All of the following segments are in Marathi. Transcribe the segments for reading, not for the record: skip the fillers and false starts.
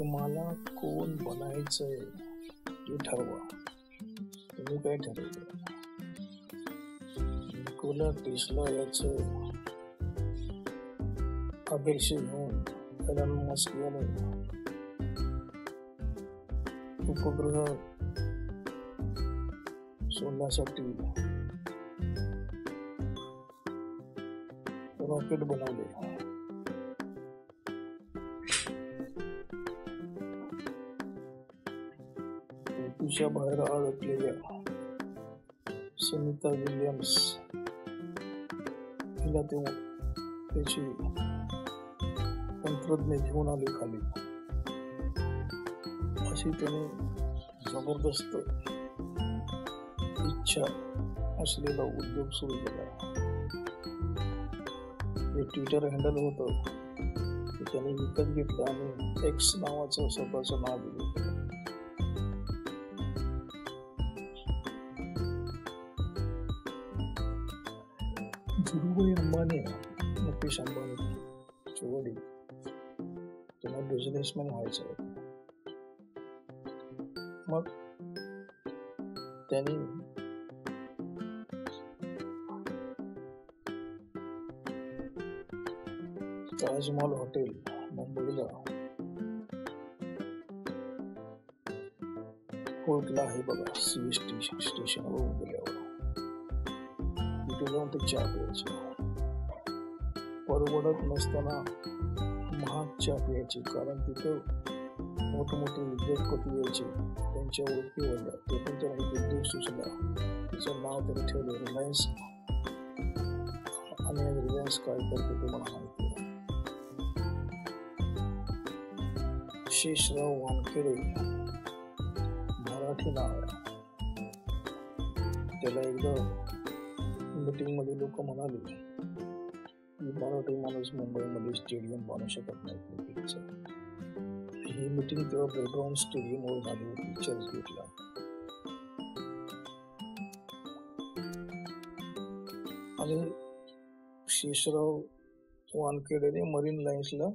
तुम्हाला कोण बनायचंय ते ठरवा. तुम्ही काय ठरवलं? निकोला टेस्ला याचं आदर्श घेऊन एलन मस्क याने उपग्रह सोडण्यासाठी रॉकेट बनवले. पृथ्वीच्या बाहेर अडकलेल्या सुनीता विल्यम्स हिला त्याची तंत्रज्ञ घेऊन आले खाली. अशी त्याने जबरदस्त इच्छा असलेला उद्योग सुरू केला. हे ट्विटर हँडल होतं ते त्याने विकत घेतलं आणि एक्स नावाचं स्वतःचं नाव दिलं. धीरूभाई अंबानी, मुकेश अंबानी वडील त्यांना बिझनेसमॅन व्हायचं होतं. मग त्यांनी ताजमहल हॉटेल मुंबईला कोर्टला आहे बघा, सीएसटी स्टेशनवर गेल्यावर तिथे जाऊन ते चहा प्यायचे. परवडत नसताना महाग चहा प्यायचे, कारण तिथं मोठमोठे उद्योगपती यायचे. त्यांच्या ओळखीवर ते पण त्यांना एक उद्योग सुचला. त्याचं नाव त्यांनी ठेवलं रिलायन्स. आणि रिलायन्स काय करते तुम्हाला माहिती आहे. शेषराव वानखेडे मराठी नाव आहे. त्याला एकदा मीटिंग मध्ये लोक म्हणाले की मराठी माणूस मुंबईमध्ये स्टेडियम बांधू शकत नाही. ही मीटिंग तेव्हा बेलग्राऊंड स्टेडियम वर झाली होती, चर्चगेटला. आणि शेषराव वानखेडेने मरीन लाईन्सला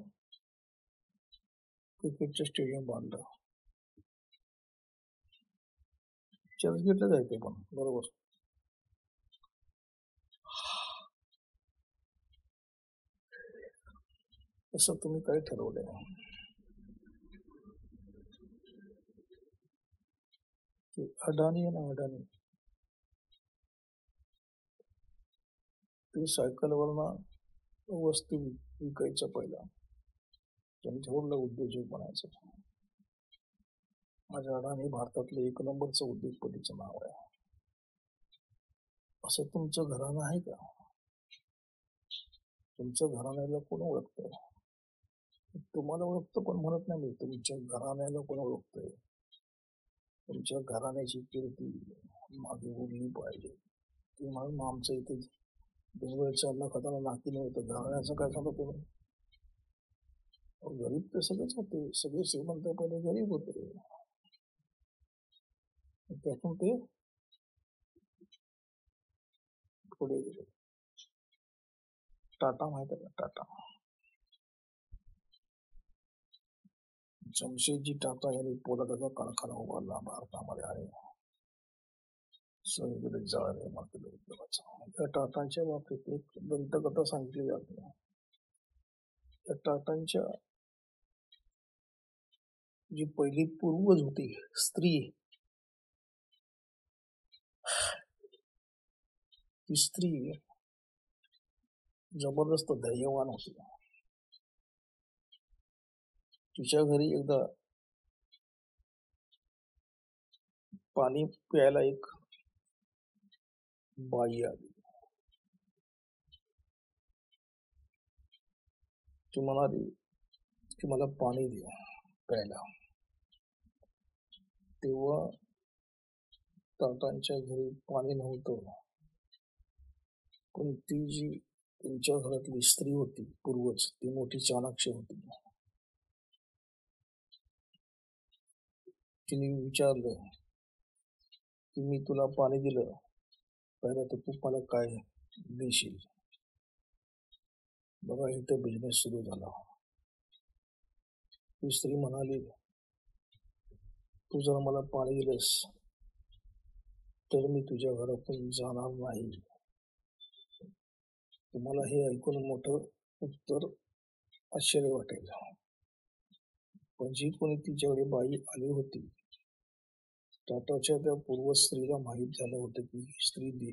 क्रिकेटचं स्टेडियम बांधलं. चर्चगेटला जायचं पण बरोबर. असं तुम्ही काय ठरवलंय? अडाणी आहे ना, अडाणी ते सायकलवरनं वस्तू विकायचं. पहिला त्यांनी ठरवलं उद्योजक बनायचं. माझ्या अडाणी भारतातलं एक नंबरचं उद्योगपतीचं नाव आहे. असं तुमचं घराणं आहे का? तुमच्या घराण्याला कोण ओळखतंय? तुम्हाला ओळखतं पण म्हणत नाही मी. तुमच्या घराण्याला कोण ओळखतंय? तुमच्या घराण्याची कीर्ती मागे उरली पाहिजे. ती म्हणून आमचं इथे डोंगरच्या अन्न खाताना नाकी नव्हतं. घराण्याचं काय सांगतो तुम्ही? गरीब तर सगळेच होते, सगळे श्रीमंत पहिले गरीब होते. त्यातून ते पुढे गेले. टाटा माहित आहे का? टाटा जमशेदजी टाटा यांनी पोलादाचा कारखाना उभारला भारतामध्ये आणि सगळीकडे जाळले मार्केट उद्योगाचा. त्या टाटांच्या बाबतीत एक दंतकथा सांगितली जाते. त्या टाटांच्या जी पहिली पूर्वज होती स्त्री, ती स्त्री जबरदस्त धैर्यवान होती. तिच्या घरी एकदा पाणी प्यायला एक बाई आली. ती म्हणाली की मला पाणी दे प्यायला. तेव्हा टाटांच्या घरी पाणी नव्हतं, पण ती जी त्यांच्या घरातली स्त्री होती पूर्वज, ती मोठी चाणाक्ष होती. तिने विचारलं की मी तुला पाणी दिलं, पहिला तर तू मला काय देशील? बघा इथं बिझनेस सुरू झाला. ती स्त्री म्हणाली, तू जर मला पाणी दिलंस तर मी तुझ्या घरातून जाणार नाही. तुम्हाला हे ऐकून मोठं उत्तर आश्चर्य वाटेल, पण जी कोणी तिच्याकडे बाई आली होती टाटाच्या त्या पूर्व स्त्रीला माहीत झालं होतं की ही स्त्री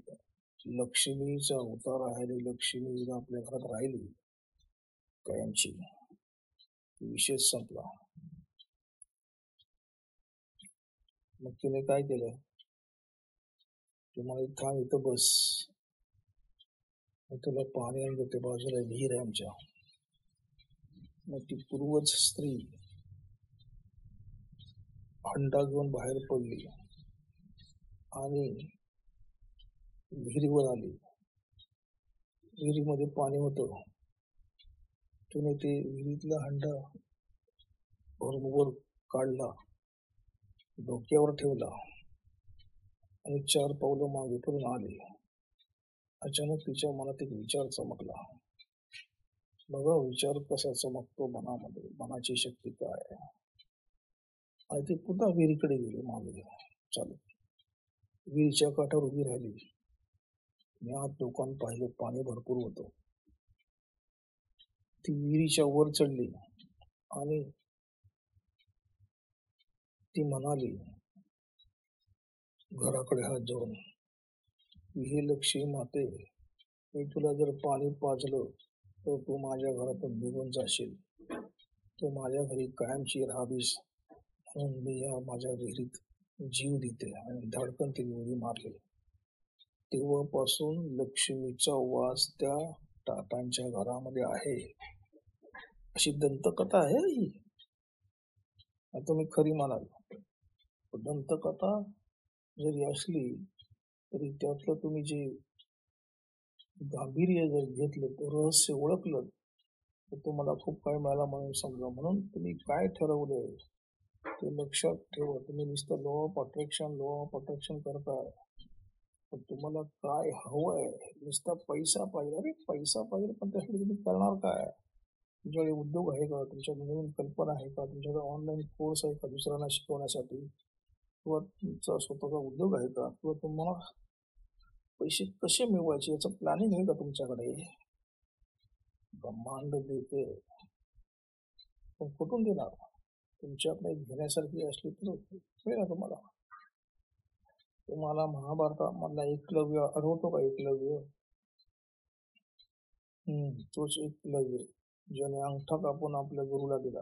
लक्ष्मीचा अवतार आहे आणि लक्ष्मी जर आपल्या घरात राहिली कायमची, विषय संपला. मग तिने काय केलं, तुम्हाला थांब इथं बस, मग तुला पाणी आणून देते, बाजूला विहीर आहे आमच्या. मग ती पूर्वज स्त्री हंडा घेऊन बाहेर पडली आणि विहिरीवर आली. विहिरीमध्ये पाणी होतं. तिने ते विहिरीतला हंडा वर काढला, डोक्यावर ठेवला आणि 4 पावलं मागे फिरून आली. अचानक तिच्या मनात एक विचार चमकला. बघा विचार कसा चमकतो मनामध्ये, मनाची शक्ती काय आहे. आणि ती पुन्हा विहिरीकडे गेली मागे चालत. विहिरीच्या काठावर उभी राहिली. मी आत लोकांना पाहिलं, पाणी भरपूर होतं. ती विहिरीच्या वर चढली आणि ती म्हणाली घराकडे हात जोडून, हे लक्ष्मी माते, मी तुला जर पाणी पाजलं तर तू माझ्या घरातून निघून जाशील. तू माझ्या घरी कायमची राहावीस म्हणून मी या माझ्या विहिरीत जीव देते. आणि धडकन तिने उडी मारली. तेव्हापासून लक्ष्मीचा वास त्या टाटांच्या घरामध्ये आहे. अशी दंतकथा आहे ही. आता मी खरी म्हणाल, दंतकथा जरी असली तरी त्यातलं तुम्ही जे गांभीर्य जर घेतलं, तर रहस्य ओळखलं तर तुम्हाला खूप काय मिळाला म्हणून समजा. म्हणून तुम्ही काय ठरवलंय ते लक्षात ठेवा. तुम्ही नुसतं लॉ ऑफ अट्रॅक्शन करताय, पण तुम्हाला काय हवंय, नुसता पैसा पाहिजे. अरे पैसा पाहिजे, पण त्यासाठी तुम्ही करणार काय? तुमच्याकडे उद्योग आहे का? तुमच्याकडे नवीन कल्पना आहे का? तुमच्याकडे ऑनलाईन कोर्स आहे का दुसऱ्यांना शिकवण्यासाठी? किंवा तुमचा स्वतःचा उद्योग आहे का? किंवा तुम्हाला पैसे कसे मिळवायचे याचं प्लॅनिंग आहे का तुमच्याकडे? ब्रह्मांड देते, पण कुठून देणार? तुमच्याकडे घेण्यासारखी असली तर मिळेल ना तुम्हाला. तुम्हाला महाभारतामधला एकलव्य आठवतो का? एकलव्य, तोच एकलव्य ज्याने अंगठा कापून आपल्या गुरुला दिला.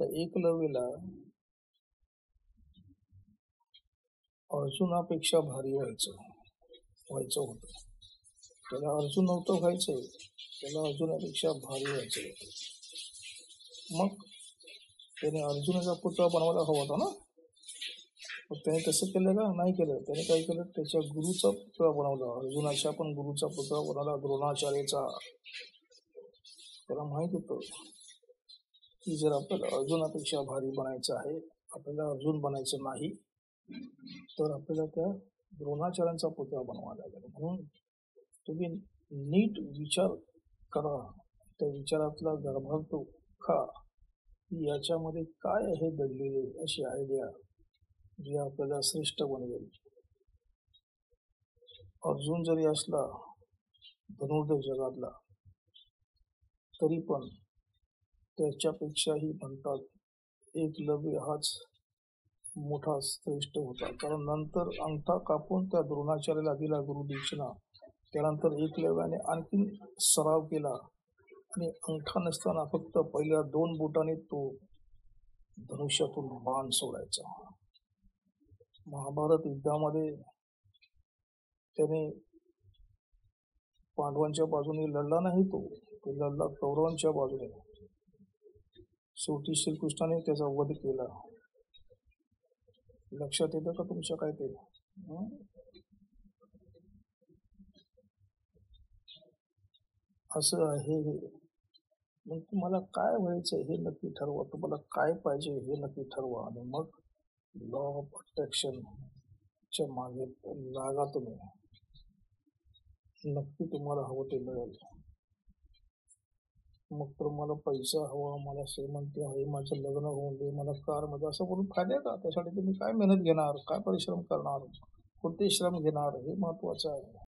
तर एकलव्यला अर्जुनापेक्षा भारी व्हायचं होतं. त्याला अर्जुन नव्हतं व्हायचंय, त्याला अर्जुनापेक्षा भारी व्हायचं होतं. मग त्याने अर्जुनाचा पुतळा बनवायला हवा होता ना. मग त्याने तसं केलं का? नाही केलं. त्याने काय केलं, त्याच्या गुरुचा पुतळा बनवला. अर्जुनाच्या पण गुरुचा पुतळा बनवला, द्रोणाचार्याचा. त्याला माहित होतं की जर आपल्याला अर्जुनापेक्षा भारी बनायचं आहे, आपल्याला अर्जुन बनायचं नाही, तर आपल्याला त्या द्रोणाचार्यांचा पुतळा बनवायला लागेल. म्हणून तुम्ही नीट विचार करा, त्या विचारातला गर्भात तो खा, की याच्यामध्ये काय आहे दडलेले, अशी आयडिया जी आपल्याला श्रेष्ठ बनवेल. अर्जुन जरी असला धनुर्धर जगातला, तरी पण त्याच्यापेक्षाही म्हणतात एकलव्य हाच मोठा श्रेष्ठ होता. कारण नंतर अंगठा कापून त्या द्रोणाचार्याला दिला गुरुदक्षिणा. त्यानंतर एकलव्याने आणखीन सराव केला आणि अंगठा नसताना फक्त पहिल्या 2 बोटाने तो धनुष्यातून बाण सोडायचा. महाभारत युद्धामध्ये त्याने पांडवांच्या बाजूने लढला नाही, तो लढला कौरवांच्या बाजूने. शेवटी श्रीकृष्णाने त्याचा वध केला. लक्षात येतं का तुमच्या काय ते? असं आहे हे. मग तुम्हाला काय व्हायचं हे नक्की ठरवा, तुम्हाला काय पाहिजे हे नक्की ठरवा, आणि मग लॉ ऑफ अट्रॅक्शनच्या मागे लागा तुम्ही. नक्की तुम्हाला हवं ते मिळेल. मग तर मला पैसा हवा, मला श्रीमंती हवी, माझं लग्न होऊन दे, मला कारमध्ये असं बोलून फायदा आहे का? त्यासाठी तुम्ही काय मेहनत घेणार, काय परिश्रम करणार, कोणते श्रम घेणार हे महत्वाचं आहे.